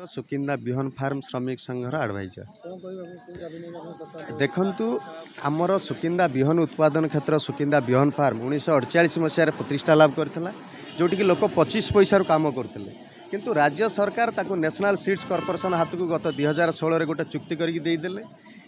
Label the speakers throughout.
Speaker 1: सुकिंदा बिहन फार्म श्रमिक संघर एडवाइजर देखु आमर सुकिंदा बिहन उत्पादन क्षेत्र सुकिंदा बिहन फार्म 1948 मसीह प्रतिष्ठा लाभ करथिला जोटिकी लोक 25 पैसा काम करते किंतु राज्य सरकार ताको नेशनल सीड्स कॉर्पोरेशन हाथ को गत 2016 गोटे चुक्ति करके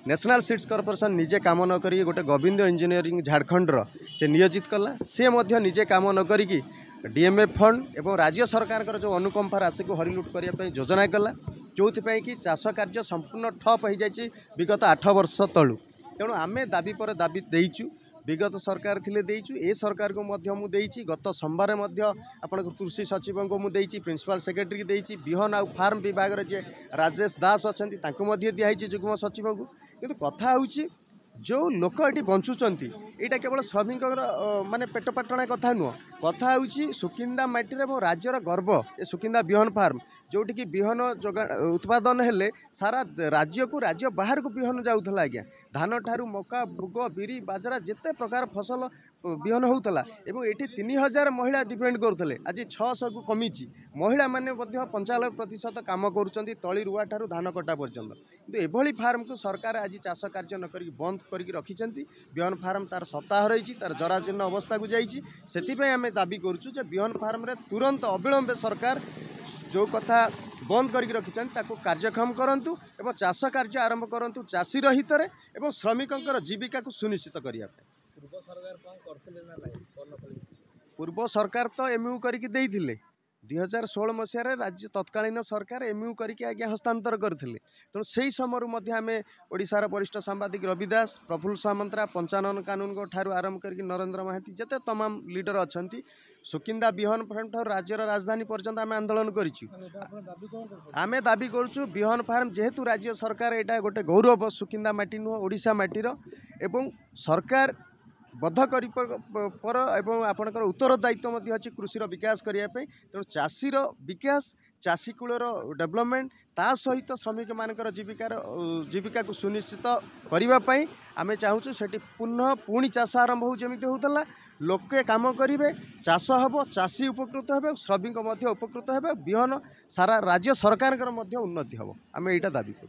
Speaker 1: नेशनल सीड्स कॉर्पोरेशन निजे काम न करी गोटे गोविंद इंजीनियरिंग झारखंडर से नियोजित कला से मध्य निजे काम न करी डीएमएफ फंड एवं राज्य सरकार जो अनुकंपा राशि को हरिलुट करने योजना कला जो कि चाष कार्य संपूर्ण ठप हो जाए विगत 8 वर्ष तलू तेणु आम दाबी पर दाबी देचु विगत सरकार थिले देचु ए सरकार को मध्य मु देइछि गत सोमवार मध्य आपण कृषि सचिव को मु देइछि प्रिंसिपल सेक्रेटरी की देइछि बिहन आ फार्म विभाग रे जे राजेश दास अछंती तांको मध्य दियाइछि जुग्म सचिव को किंतु कथा होउछि जो लोक ये बंचुंट यहाँ केवल श्रमिक माने पेट पाटणा कथा नुह कथा होउछि सुकिंदा माटी रे राज्यर गर्व ए सुकिंदा बिहन फार्म जोटि कि बिहन जोगा उत्पादन हेले सारा राज्य को राज्य बाहर को बिहन जाऊला आज्ञा धान ठारू मका मुग बिरी बाजरा जिते प्रकार फसल बिहन होता एवं ये 3000 महिला डिपेंड करते आज 600 को कमी महिला माने 95% काम करुँच तली रुआ ठारू धान कटा पर्यंत किंतु एभली फार्म को सरकार आज चाष कार्य न करी बंद करके रखिंट बिहन फार्म तार सप्ताह रही तार जराजीर्ण अवस्था को जाइए आम दाबी करुँ बिहन फार्म रे तुरंत अविलंबे सरकार जो कथा बंद करके रखिंट कार्यक्षम करूँ एवं चाष कार्य आरंभ करूँ चाषीर हित एवं श्रमिकों जीविका को सुनिश्चित करने पूर्व सरकार तो एमयू करके 2016 मसीह राज्य तत्कालीन सरकार एमयू करके आज्ञा हस्तांतर करते तेणु से समय आम ओडिशार वरिष्ठ सांबादिक रवि दास प्रफुल्ल सामंतरा पंचानन कानून को ठारू आरंभ करके नरेंद्र महांती जिते तमाम लीडर अच्छा सुकिंदा बिहन फार्म ठार राज्यर राजधानी पर्यंत आम आंदोलन करें दाबी करुँ बिहन फार्म जेहेतु राज्य सरकार यहाँ गोटे गौरव सुकिंदा माटी नुह ओडिशा माटीर एवं सरकार बद्ध कर आपणकर उत्तरदायित्व अच्छी कृषि विकास करने तेणु चाषीर विकास चाषी कूलर डेवलपमेंट ता सहित श्रमिक मानकर जीविका को सुनिश्चित करने आम चाहूँ से पुणी चाष आरंभ हो जमी होता लोके काम करेंगे चाष हम चाषी उपकृत हे श्रमिक उपकृत हे बिहन सारा राज्य सरकार उन्नति हम आम यहाँ दाबी कर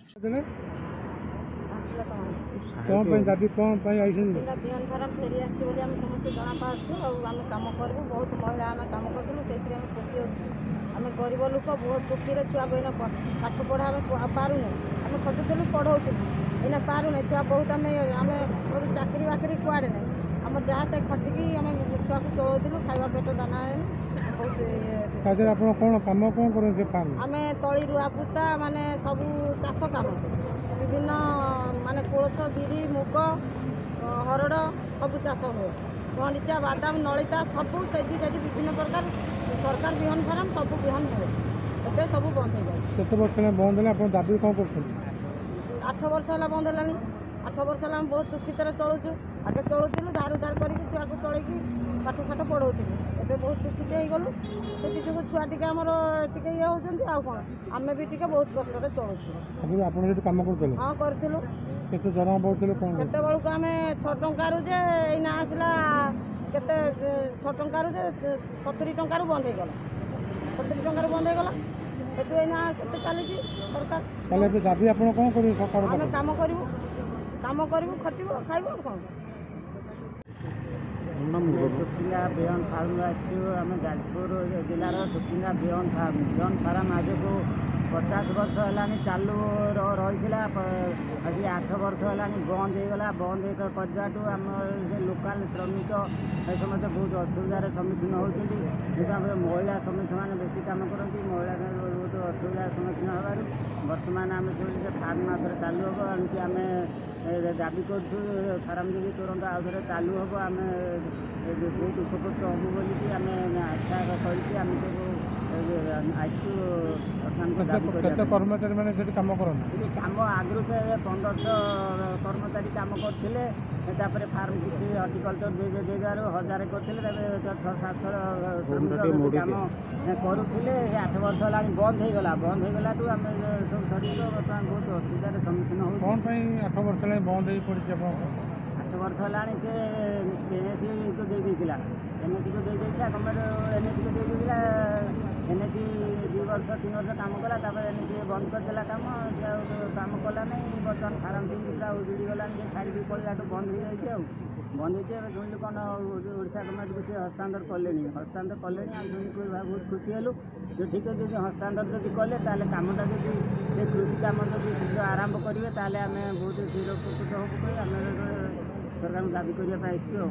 Speaker 2: दाबी कौन
Speaker 3: बिहन फार्म फेरी आम समस्त जना पार्छु आम कम करूँ बहुत महिला आम कम करूँ से खुशी हो आम गरीब लोक बहुत दुखी छुआ को पाठ पढ़ा आम पारूँ आम खटुलू पढ़ाऊँ एना पारूँ छुआ बहुत आम चाकरी बाकरी कुआड़े ना आम जहाँ से खटिकी आम छुआ को चलाऊँ खावा पेट दाना
Speaker 2: बहुत कौन कम कौन करें
Speaker 3: आम तली रुआ पुता माने सबू चाष कम विभिन्न माने कोलथ बिरी मुग हरड़ सब चाष हुए मरीचा बादाम नलिता सबू से विभिन्न प्रकार सरकार बिहन फार्म सब बिहन हुए ଏବେ सब बंद हो जाए
Speaker 2: केते वर्ष बंद है आप दाबी कौन कर
Speaker 3: 8 वर्ष है बंद है 8 वर्ष है बहुत दुखित चलुचु आगे चलुलु धार उधार करके छुआ को चलैकी पाठ साठ पढ़ाऊलु एवं बहुत दुखित हो गलु से सब छुआ टी आमर टे ये होती आउ कौन आम भी टे बहुत कष्ट चलुचु
Speaker 2: आप कम करते
Speaker 3: हाँ करूँ
Speaker 2: केते दरमा पड़ते कौन
Speaker 3: केते बेलू आम 6 टंकार जे एना आसला केते 6 टंकार जे 70 टंकार बंद हो गला 70 टंकार बंद हो गला सेठू एना केते चली सरकार
Speaker 2: ताले दाबी आप कौन करेंगे सरकार
Speaker 3: आम काम करूँ खटू खाइब कौन
Speaker 4: सुकिंदा बिहन फार्म आम जाजपुर जिलार सुकिंदा बिहन फार्म आज को 50 वर्ष है चालू रही आज 8 वर्ष है बंद होगा बंद करवाटू आम लोकाल श्रमिक समस्त बहुत असुविधार सम्मुखीन होती महिला श्रमिक मैंने बेसी कम करती महिला बहुत असुविधार सम्मुखीन होवर बर्तमान आम सब फार्म आउे चालू हम आमकी आम दाबी करूँ फार्म जब तुरंत आउे चालू हम आम बहुत उपकृत हबू बोलिकी आम आशा करके आम सब
Speaker 2: कर्मचारी मैंने कम करते
Speaker 4: कम आगु से 1500 कर्मचारी कम करते फार्म किसी हर्टिकल्चर देगार 1000 करते 600-700 कम करुले 8 वर्ष है बंद होगा बंद होगलाठू आम सब छड़ी बर्तमान बहुत असुविधार सम्मुखीन हो
Speaker 2: कौन 8 वर्ष है बंद हो पड़ी
Speaker 4: 8 वर्ष है से एनएससी को दे देता एनएससी को दे देता गवर्नमेंट एनएससी को दे देता NAC 2 ବର୍ଷ 3 ବର୍ଷ କାମ କଲା, ତାପରେ NAC ବନ୍ଦ କରିଦେଲା କାମ, ସେ ଆଉ କାମ କଲା ନାହିଁ। ବର୍ତ୍ତମାନ ଫାର୍ମ ସିଟ୍ ପୁରା ଉଜୁଡ଼ି ଗଲାଣି, ଯେ ଛାଡ଼ିକି ପଳେଇଲାଠୁ ବନ୍ଦ ହେଇଯାଇଛି। ଆଉ ବନ୍ଦ ହେଇଛି, ଏବେ ଶୁଣିଲୁ କ'ଣ ଓଡ଼ିଶା ଗଭର୍ଣ୍ଣମେଣ୍ଟକୁ ସେ ହସ୍ତାନ୍ତର କଲେଣି। ଆମେ ଶୁଣିକି ବହୁତ ଖୁସି ହେଲୁ। ଯେ ଠିକ୍ ଅଛି, ଯଦି ହସ୍ତାନ୍ତର ଯଦି କଲେ, ତାହେଲେ କାମଟା ଯଦି ସେ କୃଷି କାମ ଯଦି ଶୀଘ୍ର ଆରମ୍ଭ କରିବେ, ତାହେଲେ ଆମେ ବହୁତ ଚିରୋପକୃତ ହେବୁ କହି ଆମେ ସରକାରଙ୍କୁ ଦାବି କରିବା ପାଇଁ ଆସିଛୁ। ଆଉ